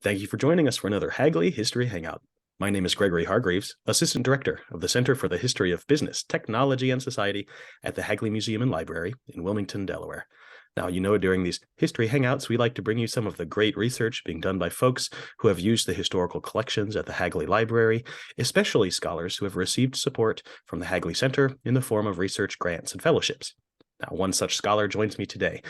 Thank you for joining us for another Hagley History Hangout. My name is Gregory Hargreaves, Assistant Director of the Center for the History of Business, Technology, and Society at the Hagley Museum and Library in Wilmington, Delaware. Now, during these History Hangouts, we like to bring you some of the great research being done by folks who have used the historical collections at the Hagley Library, especially scholars who have received support from the Hagley Center in the form of research grants and fellowships. Now, one such scholar joins me today.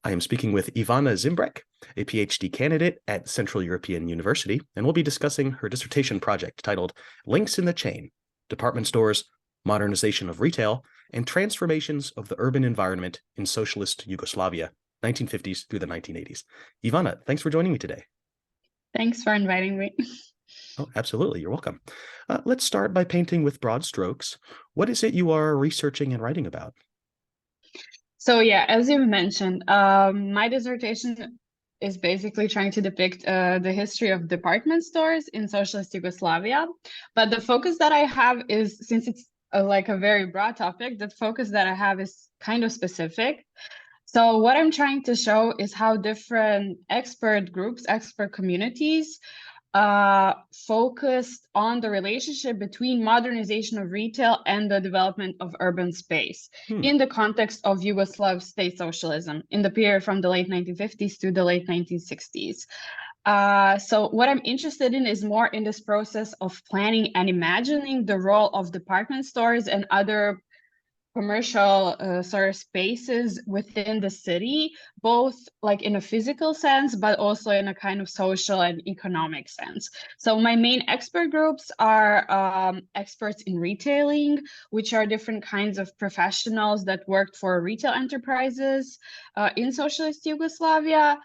I am speaking with Ivana Zimbrek, a PhD candidate at Central European University, and we'll be discussing her dissertation project titled Links in the Chain, Department Stores, Modernization of Retail, and Transformations of the Urban Environment in Socialist Yugoslavia, 1950s through the 1980s. Ivana, thanks for joining me today. Thanks for inviting me. Oh, absolutely. You're welcome. Let's start by painting with broad strokes. What is it you are researching and writing about? So yeah, as you mentioned, my dissertation is basically trying to depict the history of department stores in socialist Yugoslavia. But the focus that I have is, since it's like a very broad topic, the focus that I have is kind of specific. So what I'm trying to show is how different expert groups, expert communities, focused on the relationship between modernization of retail and the development of urban space in the context of Yugoslav state socialism in the period from the late 1950s to the late 1960s. So what I'm interested in is more in this process of planning and imagining the role of department stores and other commercial sort of spaces within the city, both like in a physical sense, but also in a kind of social and economic sense. So my main expert groups are experts in retailing, which are different kinds of professionals that worked for retail enterprises in socialist Yugoslavia.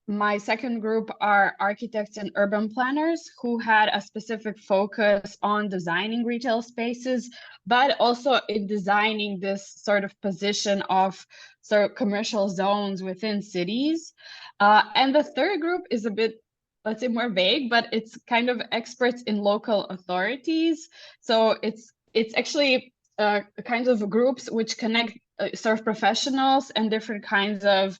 My second group are architects and urban planners who had a specific focus on designing retail spaces, but also in designing this sort of position of sort of commercial zones within cities. And the third group is a bit, let's say, more vague, but it's kind of experts in local authorities. So it's actually kinds of groups which connect sort of professionals and different kinds of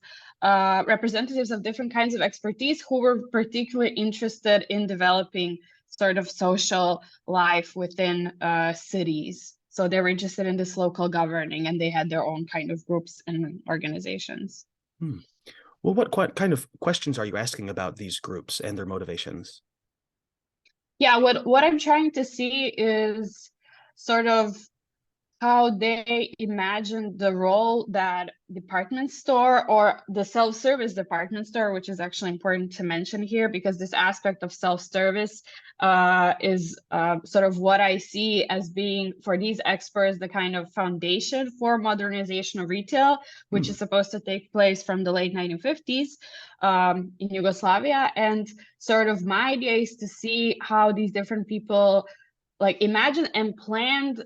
representatives of different kinds of expertise who were particularly interested in developing sort of social life within cities. So they were interested in this local governing, and they had their own kind of groups and organizations. Well, what kind of questions are you asking about these groups and their motivations? Yeah, what I'm trying to see is sort of how they imagine the role that department store or the self-service department store, which is actually important to mention here, because this aspect of self-service is sort of what I see as being, for these experts, the kind of foundation for modernization of retail, which is supposed to take place from the late 1950s in Yugoslavia. And sort of my idea is to see how these different people like imagined and planned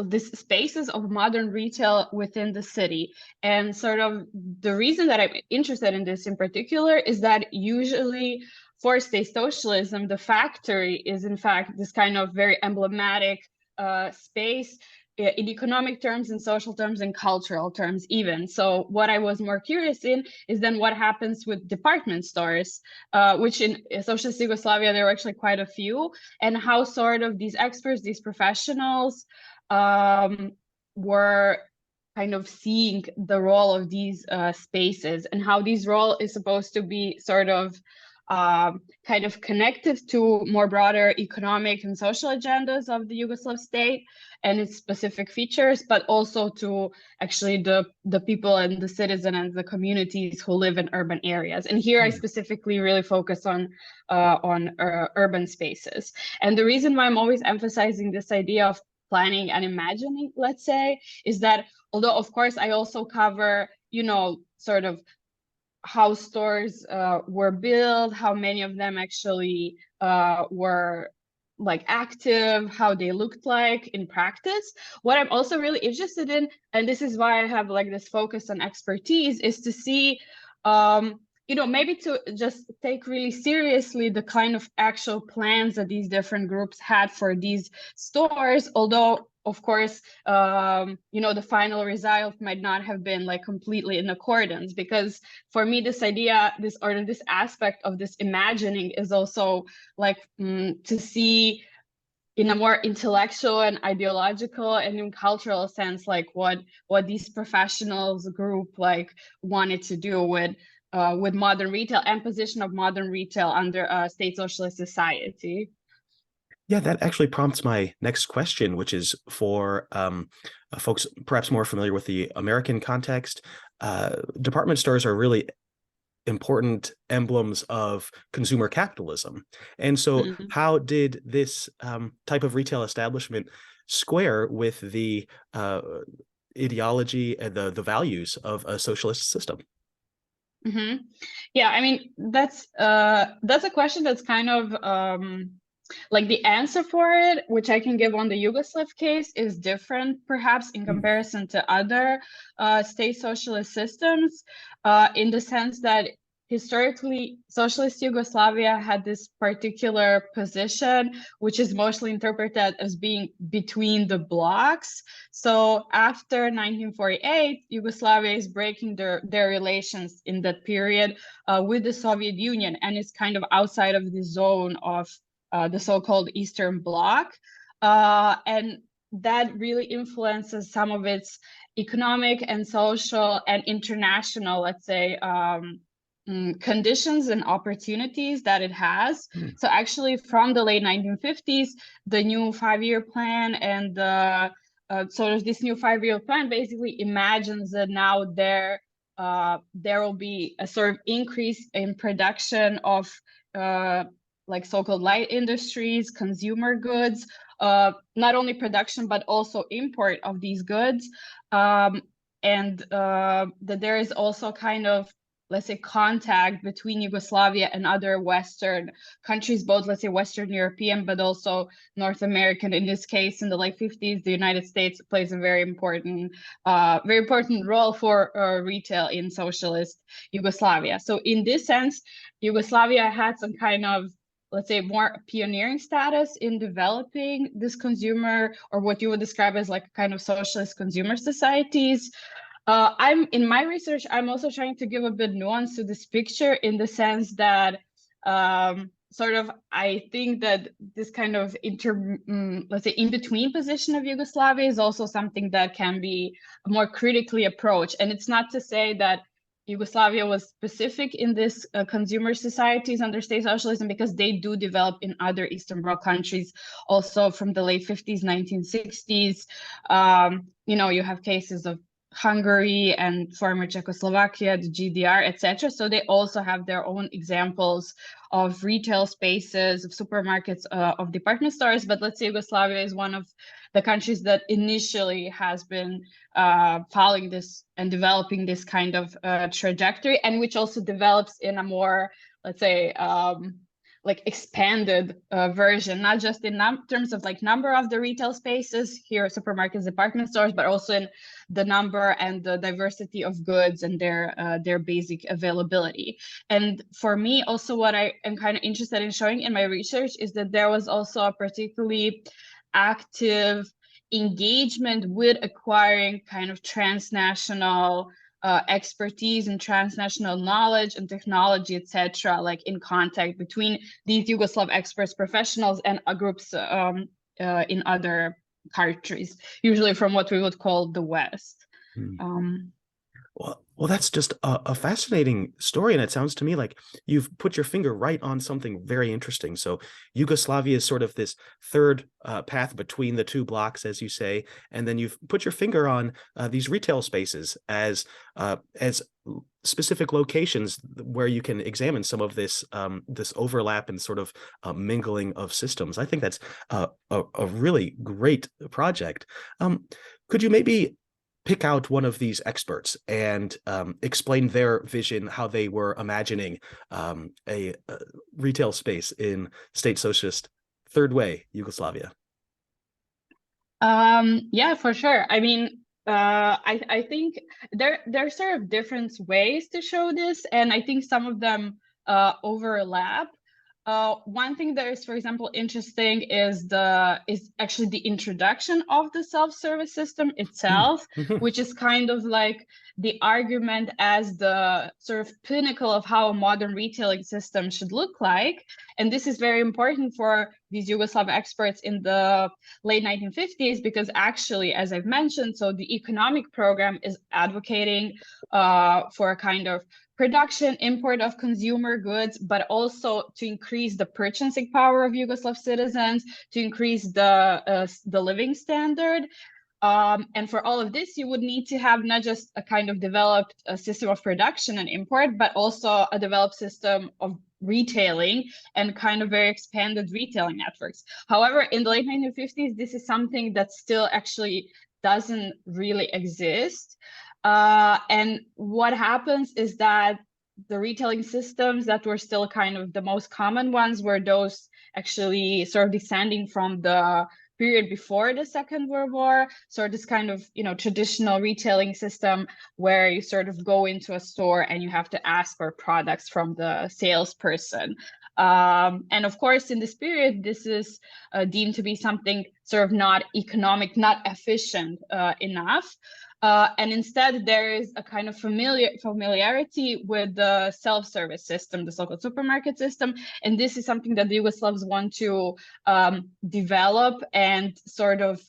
these spaces of modern retail within the city. And sort of the reason that I'm interested in this in particular is that usually for state socialism, the factory is in fact this kind of very emblematic space in economic terms, in social terms, and cultural terms even. So what I was more curious in is then what happens with department stores, which in socialist Yugoslavia, there were actually quite a few, and how sort of these experts, these professionals were kind of seeing the role of these spaces, and how this role is supposed to be sort of kind of connected to more broader economic and social agendas of the Yugoslav state and its specific features, but also to actually the people and the citizen and the communities who live in urban areas. And here I specifically really focus on urban spaces. And the reason why I'm always emphasizing this idea of planning and imagining, let's say, is that although of course I also cover, you know, sort of how stores were built, how many of them actually were like active, how they looked like in practice. What I'm also really interested in, and this is why I have like this focus on expertise, is to see, you know, maybe to just take really seriously the kind of actual plans that these different groups had for these stores, although of course, the final result might not have been like completely in accordance, because for me, this idea, this aspect of this imagining is also like to see in a more intellectual and ideological and in cultural sense, like what these professionals group like wanted to do with modern retail and position of modern retail under a state socialist society. Yeah, that actually prompts my next question, which is for folks perhaps more familiar with the American context. Department stores are really important emblems of consumer capitalism. And so how did this type of retail establishment square with the ideology and the values of a socialist system? Yeah, I mean, that's a question that's kind of like the answer for it, which I can give on the Yugoslav case, is different perhaps in comparison to other state socialist systems, in the sense that historically socialist Yugoslavia had this particular position, which is mostly interpreted as being between the blocs. So after 1948, Yugoslavia is breaking their relations in that period with the Soviet Union, and is kind of outside of the zone of the so-called Eastern Bloc, and that really influences some of its economic and social and international, let's say, conditions and opportunities that it has. So actually, from the late 1950s, the new 5-year plan and sort of this new 5-year plan basically imagines that now there will be a sort of increase in production of like so-called light industries, consumer goods, not only production, but also import of these goods. And that there is also kind of, let's say, contact between Yugoslavia and other Western countries, both, let's say, Western European, but also North American. In this case, in the late 50s, the United States plays a very important role for retail in socialist Yugoslavia. So in this sense, Yugoslavia had some kind of, let's say, more pioneering status in developing this consumer, or what you would describe as like kind of socialist consumer societies. I'm in my research, I'm also trying to give a bit nuance to this picture, in the sense that sort of I think that this kind of let's say, in between position of Yugoslavia is also something that can be more critically approached. And it's not to say that Yugoslavia was specific in this consumer societies under state socialism, because they do develop in other Eastern Bloc countries also from the late 50s, 1960s. You have cases of Hungary and former Czechoslovakia, the GDR, etc. So they also have their own examples of retail spaces, of supermarkets, of department stores. But let's say Yugoslavia is one of the countries that initially has been following this and developing this kind of trajectory, and which also develops in a more, let's say, like expanded version, not just in terms of like number of the retail spaces, here supermarkets, department stores, but also in the number and the diversity of goods and their basic availability. And for me, also what I am kind of interested in showing in my research is that there was also a particularly active engagement with acquiring kind of transnational expertise and transnational knowledge and technology, etc., like in contact between these Yugoslav experts, professionals, and groups in other countries, usually from what we would call the West. Well, that's just a fascinating story, and it sounds to me like you've put your finger right on something very interesting. So Yugoslavia is sort of this third path between the two blocks, as you say, and then you've put your finger on these retail spaces as specific locations where you can examine some of this this overlap and sort of mingling of systems. I think that's a really great project. Could you maybe pick out one of these experts and explain their vision, how they were imagining a retail space in state socialist third way Yugoslavia? Yeah, for sure. I mean, I think there are sort of different ways to show this, and I think some of them overlap. One thing that is, for example, interesting is actually the introduction of the self-service system itself, which is kind of like the argument as the sort of pinnacle of how a modern retailing system should look like. And this is very important for these Yugoslav experts in the late 1950s, because actually, as I've mentioned, so the economic program is advocating for a kind of production, import of consumer goods, but also to increase the purchasing power of Yugoslav citizens, to increase the living standard. And for all of this, you would need to have not just a kind of developed system of production and import, but also a developed system of retailing and kind of very expanded retailing networks. However, in the late 1950s, this is something that still actually doesn't really exist. And what happens is that the retailing systems that were still kind of the most common ones were those actually sort of descending from the period before the Second World War. So this kind of, traditional retailing system where you sort of go into a store and you have to ask for products from the salesperson. And of course, in this period, this is deemed to be something sort of not economic, not efficient enough. And instead, there is a kind of familiarity with the self-service system, the so-called supermarket system. And this is something that the Yugoslavs want to develop and sort of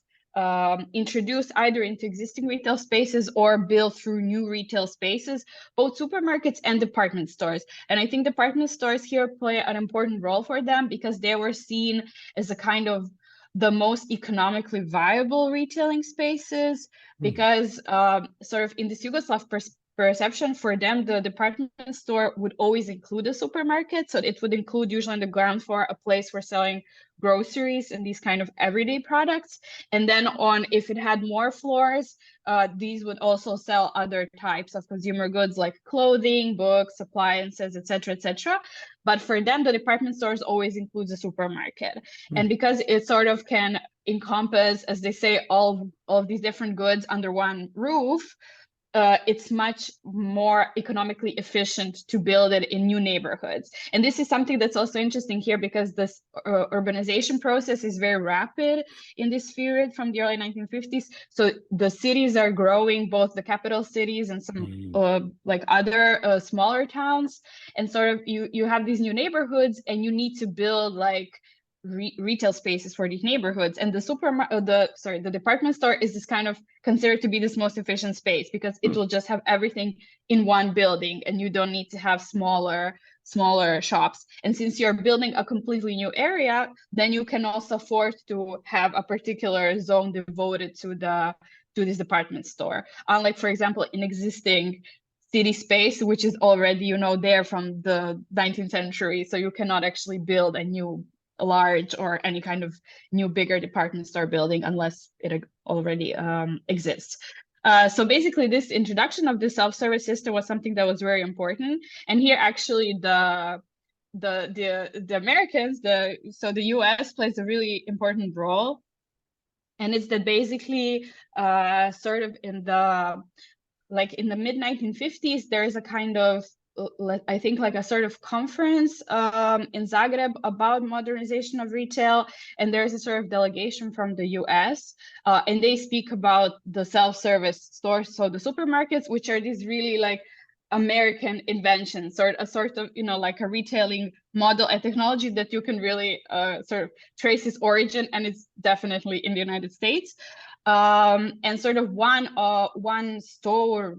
introduce either into existing retail spaces or build through new retail spaces, both supermarkets and department stores. And I think department stores here play an important role for them because they were seen as a kind of the most economically viable retailing spaces, because sort of in this Yugoslav perception, for them, the department store would always include a supermarket. So it would include usually on the ground floor a place for selling groceries and these kind of everyday products. And then if it had more floors, these would also sell other types of consumer goods like clothing, books, appliances, etc., etc. But for them, the department stores always includes a supermarket. And because it sort of can encompass, as they say, all of these different goods under one roof, it's much more economically efficient to build it in new neighborhoods. And this is something that's also interesting here because this urbanization process is very rapid in this period from the early 1950s. So the cities are growing, both the capital cities and some like other smaller towns. And sort of you have these new neighborhoods and you need to build like retail spaces for these neighborhoods, and the department store is this kind of considered to be this most efficient space because it will just have everything in one building and you don't need to have smaller shops. And since you're building a completely new area, then you can also afford to have a particular zone devoted to this department store, unlike, for example, in existing city space, which is already there from the 19th century. So you cannot actually build a new large or any kind of new bigger department store building unless it already exists. So basically this introduction of the self-service system was something that was very important. And here actually the Americans, so the US plays a really important role. And it's that basically sort of in the mid-1950s, there is a kind of I think like a sort of conference in Zagreb about modernization of retail, and there's a sort of delegation from the US, and they speak about the self-service stores, so the supermarkets, which are these really like American inventions, a sort of like a retailing model and technology that you can really sort of trace its origin, and it's definitely in the United States. And sort of one store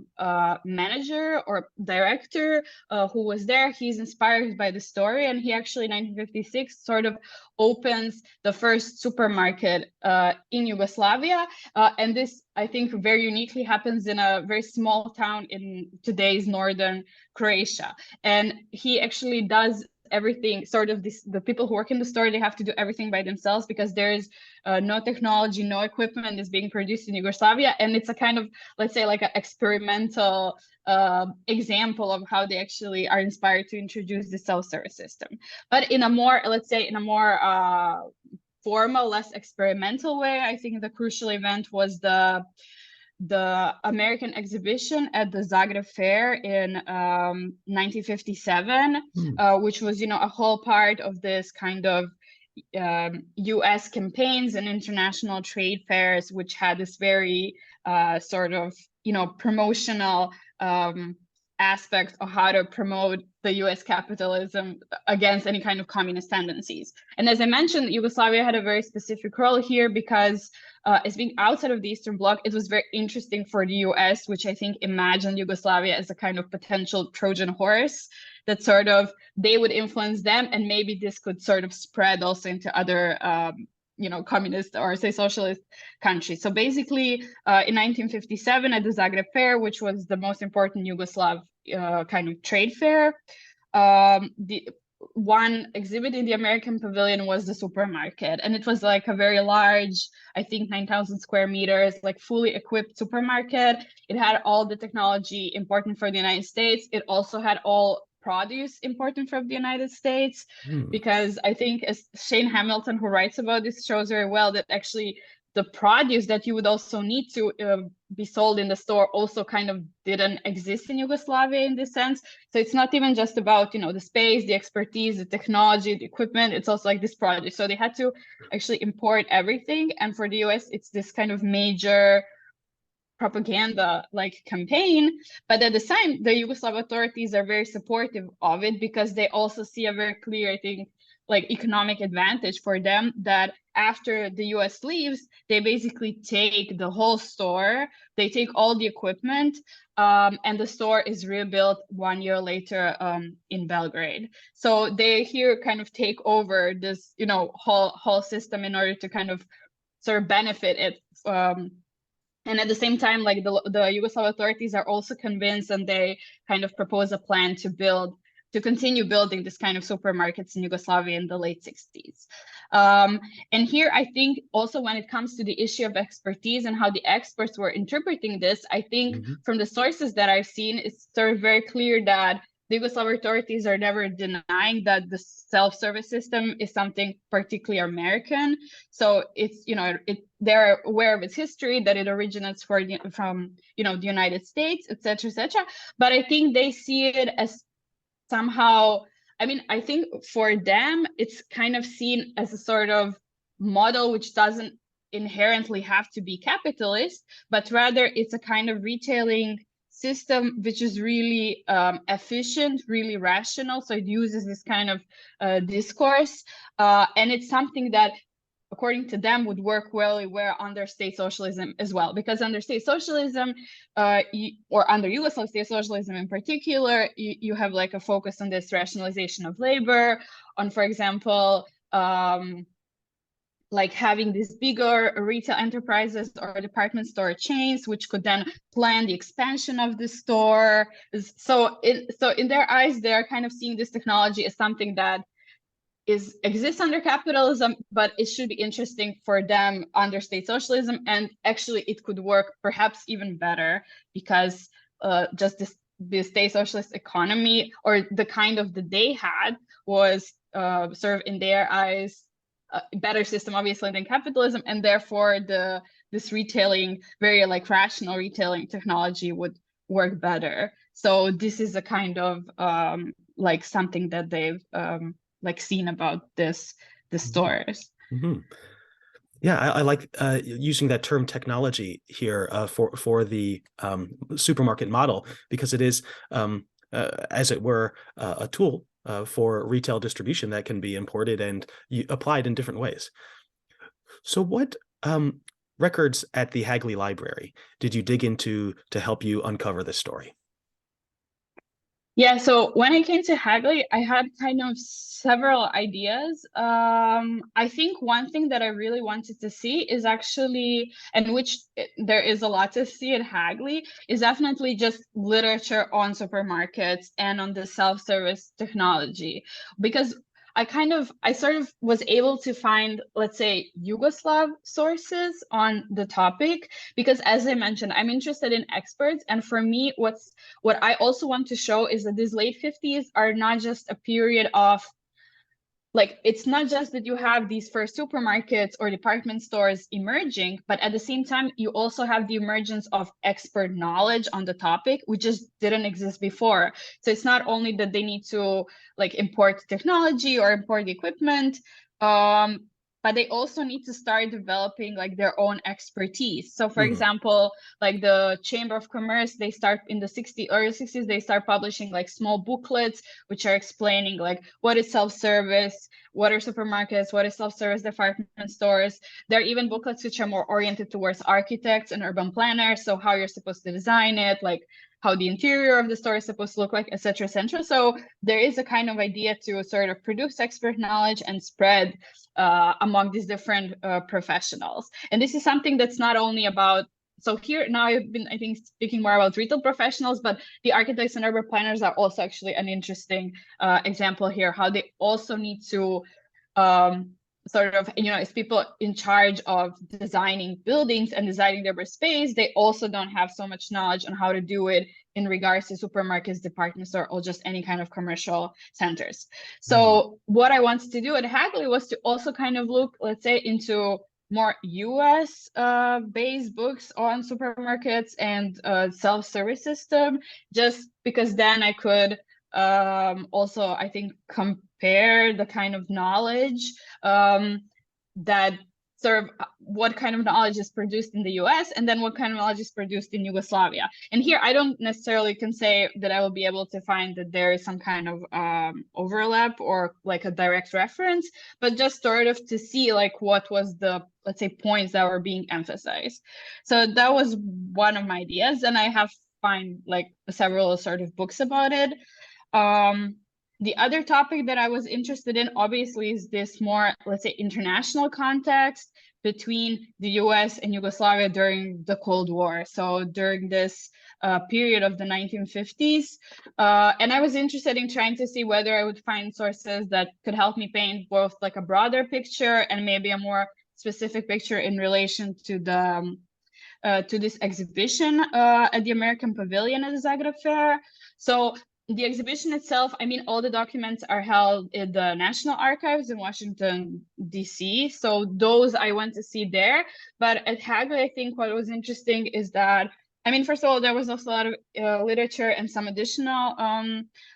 manager or director who was there, he's inspired by the story, and he actually in 1956 sort of opens the first supermarket in Yugoslavia. And this, I think, very uniquely happens in a very small town in today's northern Croatia. And he actually does everything, sort of the people who work in the store, they have to do everything by themselves because there is no technology, no equipment is being produced in Yugoslavia. And it's a kind of, let's say, like an experimental example of how they actually are inspired to introduce the self-service system. But in a more, let's say, in a more formal, less experimental way, I think the crucial event was the the American exhibition at the Zagreb Fair in 1957, which was, a whole part of this kind of US campaigns and international trade fairs, which had this very sort of, promotional aspect of how to promote the US capitalism against any kind of communist tendencies. And as I mentioned, Yugoslavia had a very specific role here because as being outside of the Eastern Bloc, it was very interesting for the US, which I think imagined Yugoslavia as a kind of potential Trojan horse that sort of they would influence them, and maybe this could sort of spread also into other communist or say socialist countries. So basically in 1957 at the Zagreb Fair, which was the most important Yugoslav kind of trade fair, the one exhibit in the American pavilion was the supermarket, and it was like a very large, I think 9,000 square meters, like fully equipped supermarket. It had all the technology important for the United States. It also had all produce important from the United States, because I think as Shane Hamilton, who writes about this, shows very well that actually the produce that you would also need to be sold in the store also kind of didn't exist in Yugoslavia in this sense. So it's not even just about, the space, the expertise, the technology, the equipment, it's also like this produce. So they had to actually import everything. And for the US, it's this kind of major propaganda like campaign, but at the same, the Yugoslav authorities are very supportive of it because they also see a very clear, I think, like economic advantage for them that after the US leaves, they basically take the whole store, they take all the equipment, and the store is rebuilt 1 year later in Belgrade. So they here kind of take over this, whole system in order to kind of sort of benefit it. And at the same time, like the Yugoslav authorities are also convinced, and they kind of propose a plan to continue building this kind of supermarkets in Yugoslavia in the late 60s. And here, I think also when it comes to the issue of expertise and how the experts were interpreting this, I think from the sources that I've seen, it's sort of very clear that the Yugoslav authorities are never denying that the self-service system is something particularly American. So it's, they're aware of its history, that it originates from the United States, et cetera, but I think they see it as somehow, I think for them, it's kind of seen as a sort of model which doesn't inherently have to be capitalist, but rather it's a kind of retailing system which is really efficient, really rational. So it uses this kind of discourse, and it's something that, according to them, would work really well under state socialism as well. Because under state socialism, or under Yugoslav state socialism in particular, you have like a focus on this rationalization of labor, on, for example, like having these bigger retail enterprises or department store chains, which could then plan the expansion of the store. So in their eyes, they're kind of seeing this technology as something that exists under capitalism, but it should be interesting for them under state socialism. And actually it could work perhaps even better because just the state socialist economy, or the kind of that they had, was sort of in their eyes a better system obviously than capitalism, and therefore this retailing, very like rational retailing technology would work better. So this is a kind of like something that they've like seen about the stores. Yeah, I like using that term technology here for the supermarket model, because it is, as it were, a tool for retail distribution that can be imported and applied in different ways. So what records at the Hagley Library did you dig into to help you uncover this story? Yeah, so when I came to Hagley, I had kind of several ideas. I think one thing that I really wanted to see is actually, and which there is a lot to see at Hagley, is definitely just literature on supermarkets and on the self-service technology. Because I sort of was able to find, let's say, Yugoslav sources on the topic, because as I mentioned, I'm interested in experts. And for me, what I also want to show is that these late 50s are not just a period of like, it's not just that you have these first supermarkets or department stores emerging, but at the same time, you also have the emergence of expert knowledge on the topic, which just didn't exist before. So it's not only that they need to like import technology or import equipment, but they also need to start developing like their own expertise. So for example, like the Chamber of Commerce, they start in the early 60s, they start publishing like small booklets, which are explaining like what is self-service, what are supermarkets, what is self-service department stores. There are even booklets which are more oriented towards architects and urban planners. So how you're supposed to design it, like how the interior of the store is supposed to look like, etc., etc. So there is a kind of idea to sort of produce expert knowledge and spread among these different professionals. And this is something that's not only about, so here now I've been, I think, speaking more about retail professionals, but the architects and urban planners are also actually an interesting example here, how they also need to sort of, you know, as people in charge of designing buildings and designing their space, they also don't have so much knowledge on how to do it in regards to supermarkets, department store, or just any kind of commercial centers. So what I wanted to do at Hagley was to also kind of look, let's say, into more US based books on supermarkets and self-service system, just because then I could also, I think, compare the kind of knowledge that sort of what kind of knowledge is produced in the US and then what kind of knowledge is produced in Yugoslavia. And here I don't necessarily can say that I will be able to find that there is some kind of overlap or like a direct reference, but just sort of to see like what was the, let's say, points that were being emphasized. So that was one of my ideas, and I have find like several sort of books about it. The other topic that I was interested in, obviously, is this more, let's say, international context between the US and Yugoslavia during the Cold War. So during this period of the 1950s. And I was interested in trying to see whether I would find sources that could help me paint both like a broader picture and maybe a more specific picture in relation to the to this exhibition at the American Pavilion at the Zagreb Fair. So the exhibition itself, I mean, all the documents are held in the National Archives in Washington, D.C. So those I went to see there. But at Hagley, I think what was interesting is that, I mean, first of all, there was also a lot of literature and some additional,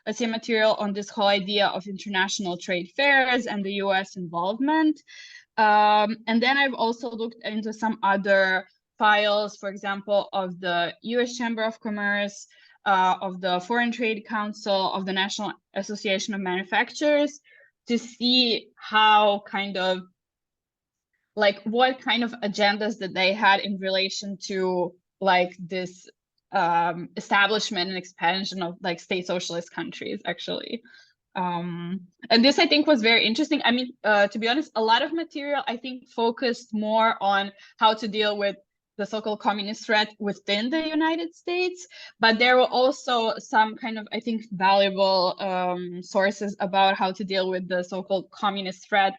let's say, material on this whole idea of international trade fairs and the U.S. involvement. And then I've also looked into some other files, for example, of the U.S. Chamber of Commerce, of the Foreign Trade Council, of the National Association of Manufacturers, to see how kind of, like, what kind of agendas that they had in relation to, like, this establishment and expansion of, like, state socialist countries, actually. And this, I think, was very interesting. I mean, to be honest, a lot of material, I think, focused more on how to deal with the so-called communist threat within the United States, but there were also some kind of, I think, valuable sources about how to deal with the so-called communist threat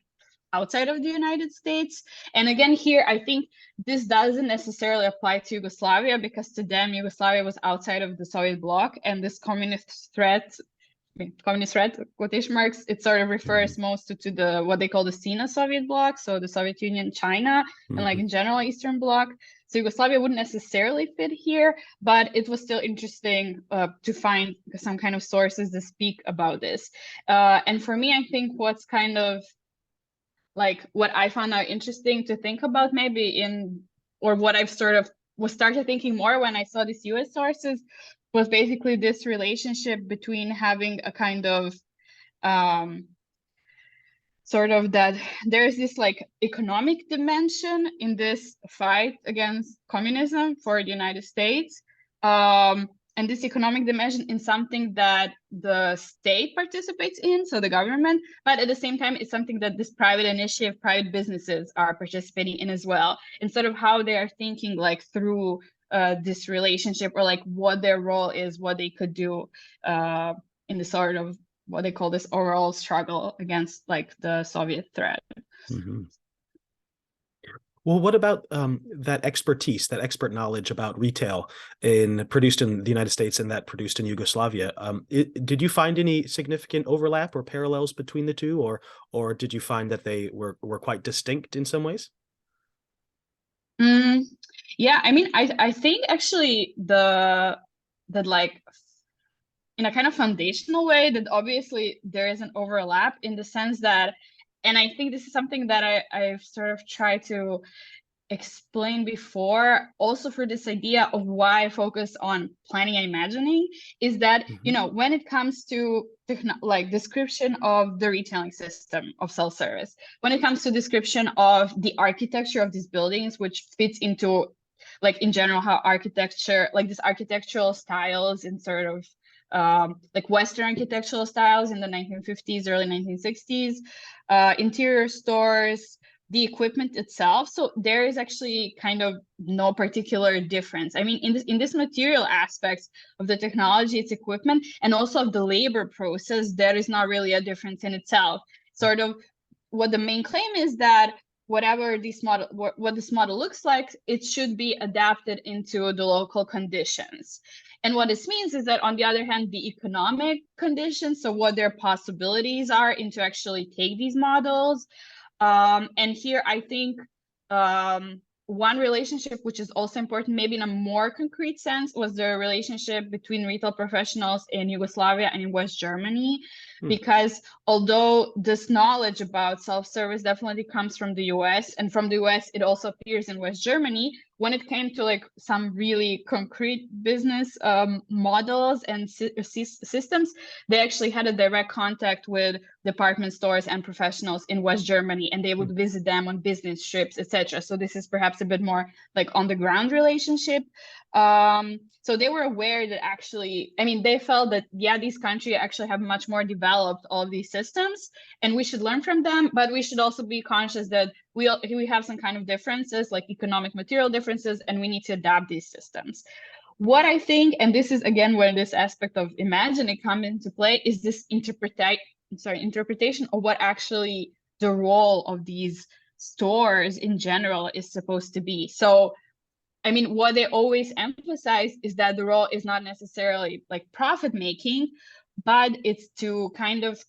outside of the United States. And again, here, I think this doesn't necessarily apply to Yugoslavia, because to them, Yugoslavia was outside of the Soviet bloc, and this communist threat, quotation marks, it sort of refers most to the what they call the SINA Soviet bloc, so the Soviet Union, China, and like in general Eastern Bloc. So Yugoslavia wouldn't necessarily fit here, but it was still interesting to find some kind of sources that speak about this. And for me, I think what's kind of like what I found out interesting to think about maybe or what I've sort of started thinking more when I saw these US sources was basically this relationship between having a kind of sort of that there's this like economic dimension in this fight against communism for the United States. And this economic dimension in something that the state participates in, so the government, but at the same time, it's something that this private initiative, private businesses are participating in as well, and sort of how they are thinking like through this relationship, or like what their role is, what they could do in the sort of what they call this overall struggle against like the Soviet threat. Well, what about that expertise, that expert knowledge about retail produced in the United States and that produced in Yugoslavia? Did you find any significant overlap or parallels between the two, or did you find that they were quite distinct in some ways? Yeah, I mean, I think actually that like in a kind of foundational way that obviously there is an overlap in the sense that, and I think this is something that I've sort of tried to explain before also for this idea of why I focus on planning and imagining, is that, you know, when it comes to like description of the retailing system of self-service, when it comes to description of the architecture of these buildings, which fits into like in general how architecture, like this architectural styles in sort of like Western architectural styles in the 1950s, early 1960s, interior stores, the equipment itself. So there is actually kind of no particular difference. I mean, in this material aspects of the technology, its equipment, and also of the labor process, there is not really a difference in itself. Sort of what the main claim is that whatever this model, what this model looks like, it should be adapted into the local conditions. And what this means is that, on the other hand, the economic conditions, so what their possibilities are into actually take these models. And here I think one relationship which is also important, maybe in a more concrete sense, was the relationship between retail professionals in Yugoslavia and in West Germany. Because although this knowledge about self-service definitely comes from the US, and from the US it also appears in West Germany, when it came to like some really concrete business models and systems, they actually had a direct contact with department stores and professionals in West Germany, and they would visit them on business trips, etc. So this is perhaps a bit more like on the ground relationship. So they were aware that actually, I mean, they felt that, yeah, these countries actually have much more developed all of these systems, and we should learn from them, but we should also be conscious that we have some kind of differences, like economic material differences, and we need to adapt these systems. What I think, and this is again where this aspect of imagining comes into play, is this interpretation of what actually the role of these stores in general is supposed to be. So I mean, what they always emphasize is that the role is not necessarily like profit making, but it's to kind of,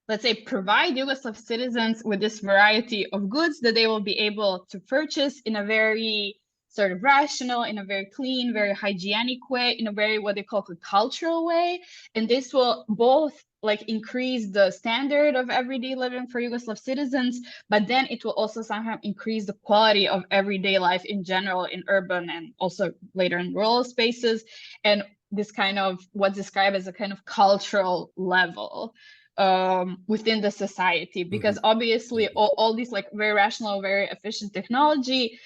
let's say, provide Yugoslav citizens with this variety of goods that they will be able to purchase in a very sort of rational, in a very clean, very hygienic way, in a very what they call a cultural way. And this will both like increase the standard of everyday living for Yugoslav citizens, but then it will also somehow increase the quality of everyday life in general in urban and also later in rural spaces. And this kind of what's described as a kind of cultural level within the society, because obviously all these like very rational, very efficient technology,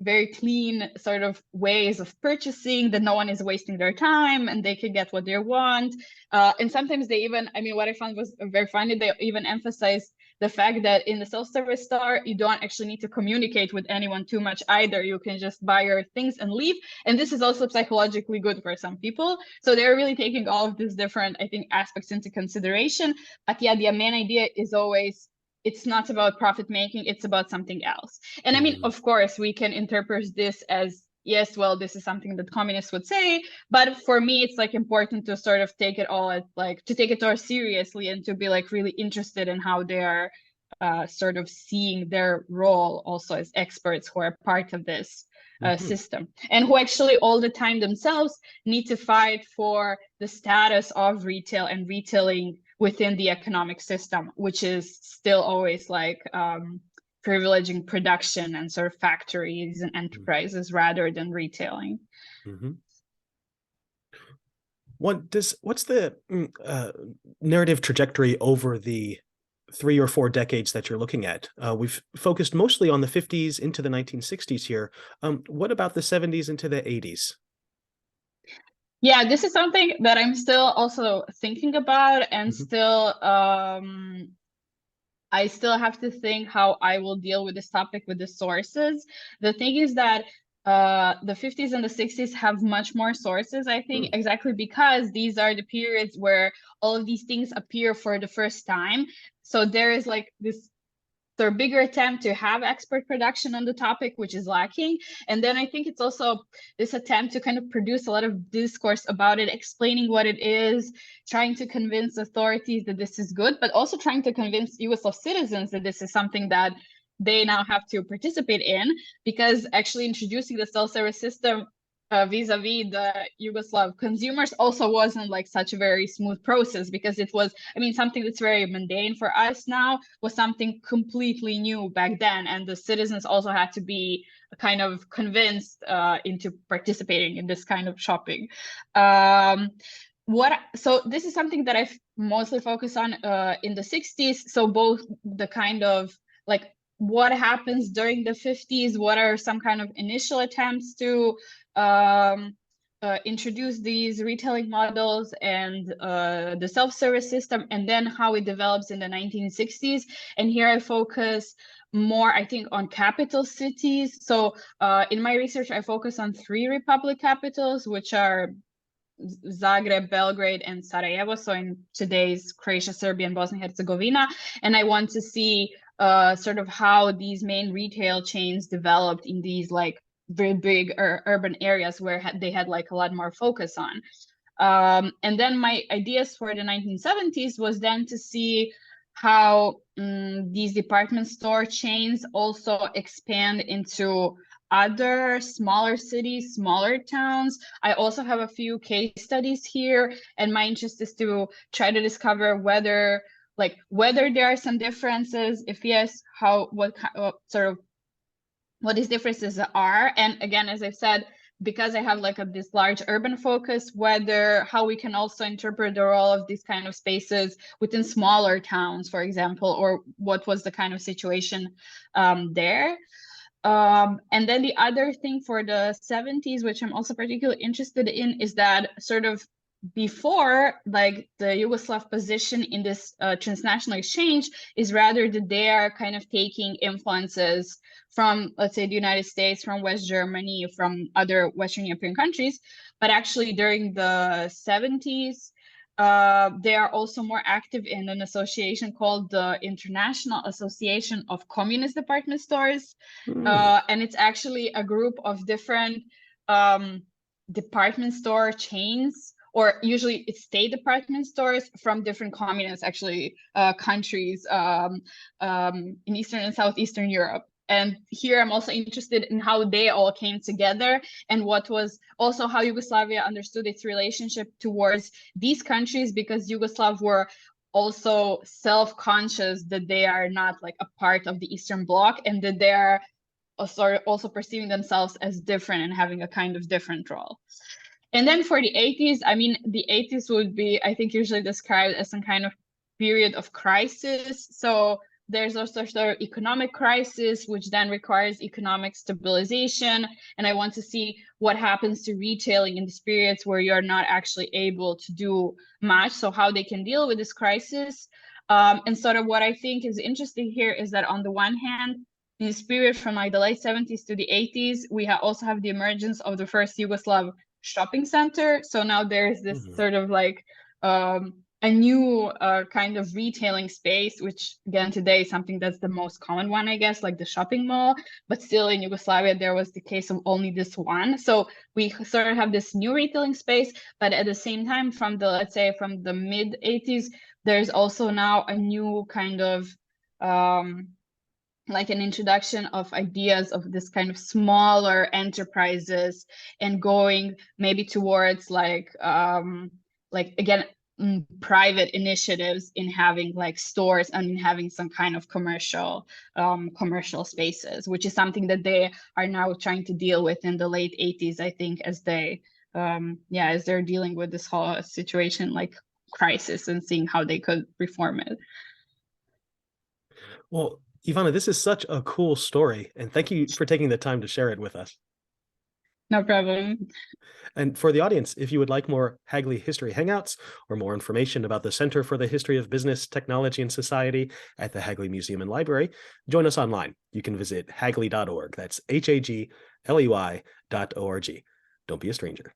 very clean sort of ways of purchasing, that no one is wasting their time and they can get what they want. And sometimes they even, I mean, what I found was very funny, they even emphasized the fact that in the self-service store, you don't actually need to communicate with anyone too much either. You can just buy your things and leave. And this is also psychologically good for some people. So they're really taking all of these different, I think, aspects into consideration. But yeah, the main idea is always, it's not about profit making, it's about something else. And I mean, of course, we can interpret this as, yes, well, this is something that communists would say, but for me, it's like important to sort of take it all as like, to take it all seriously and to be like really interested in how they are sort of seeing their role also as experts who are part of this system, and who actually all the time themselves need to fight for the status of retail and retailing within the economic system, which is still always like privileging production and sort of factories and enterprises rather than retailing. What's the narrative trajectory over the 3 or 4 decades that you're looking at? We've focused mostly on the 50s into the 1960s here. What about the 70s into the 80s? Yeah, this is something that I'm still also thinking about, and still I still have to think how I will deal with this topic with the sources. The thing is that the 50s and the 60s have much more sources, I think, exactly because these are the periods where all of these things appear for the first time. So there is like this their bigger attempt to have expert production on the topic, which is lacking. And then I think it's also this attempt to kind of produce a lot of discourse about it, explaining what it is, trying to convince authorities that this is good, but also trying to convince Yugoslav citizens that this is something that they now have to participate in, because actually introducing the self-service system vis-a-vis the Yugoslav consumers also wasn't like such a very smooth process, because it was, I mean, something that's very mundane for us now was something completely new back then, and the citizens also had to be kind of convinced into participating in this kind of shopping. So this is something that I've mostly focused on in the 60s. So both the kind of like what happens during the 50s, what are some kind of initial attempts to introduce these retailing models and the self-service system, and then how it develops in the 1960s. And here I focus more, I think, on capital cities. So in my research, I focus on 3 republic capitals, which are Zagreb, Belgrade, and Sarajevo. So in today's Croatia, Serbia, and Bosnia and Herzegovina. And I want to see sort of how these main retail chains developed in these like very big urban areas where they had like a lot more focus on. And then my ideas for the 1970s was then to see how these department store chains also expand into other smaller cities, smaller towns. I also have a few case studies here, and my interest is to try to discover whether there are some differences, if yes, what these differences are. And again, as I said, because I have like this large urban focus, how we can also interpret the role of these kind of spaces within smaller towns, for example, or what was the kind of situation there. And then the other thing for the 70s, which I'm also particularly interested in, is that sort of before, like the Yugoslav position in this transnational exchange is rather that they are kind of taking influences from, let's say, the United States, from West Germany, from other Western European countries. But actually during the 70s, they are also more active in an association called the International Association of Communist Department Stores. And it's actually a group of different department store chains, or usually it's state department stores from different communist countries in Eastern and Southeastern Europe. And here I'm also interested in how they all came together, and what was also how Yugoslavia understood its relationship towards these countries, because Yugoslav were also self-conscious that they are not like a part of the Eastern Bloc, and that they are also perceiving themselves as different and having a kind of different role. And then for the 80s, I mean, the 80s would be, I think, usually described as some kind of period of crisis. So there's also sort of economic crisis, which then requires economic stabilization. And I want to see what happens to retailing in these periods where you're not actually able to do much. So how they can deal with this crisis. And sort of what I think is interesting here is that on the one hand, in this period from like the late 70s to the 80s, we also have the emergence of the first Yugoslav shopping center. So now there's this sort of like a new kind of retailing space, which again today is something that's the most common one, I guess, like the shopping mall. But still in Yugoslavia, there was the case of only this one. So we sort of have this new retailing space, but at the same time, from the, let's say, from the mid 80s, there's also now a new kind of like an introduction of ideas of this kind of smaller enterprises, and going maybe towards like again, private initiatives in having like stores and in having some kind of commercial spaces, which is something that they are now trying to deal with in the late 80s, I think, as they as they're dealing with this whole situation like crisis and seeing how they could reform it. Well, Ivana, this is such a cool story, and thank you for taking the time to share it with us. No problem. And for the audience, if you would like more Hagley History Hangouts or more information about the Center for the History of Business, Technology, and Society at the Hagley Museum and Library, join us online. You can visit hagley.org. That's HAGLEY.org. Don't be a stranger.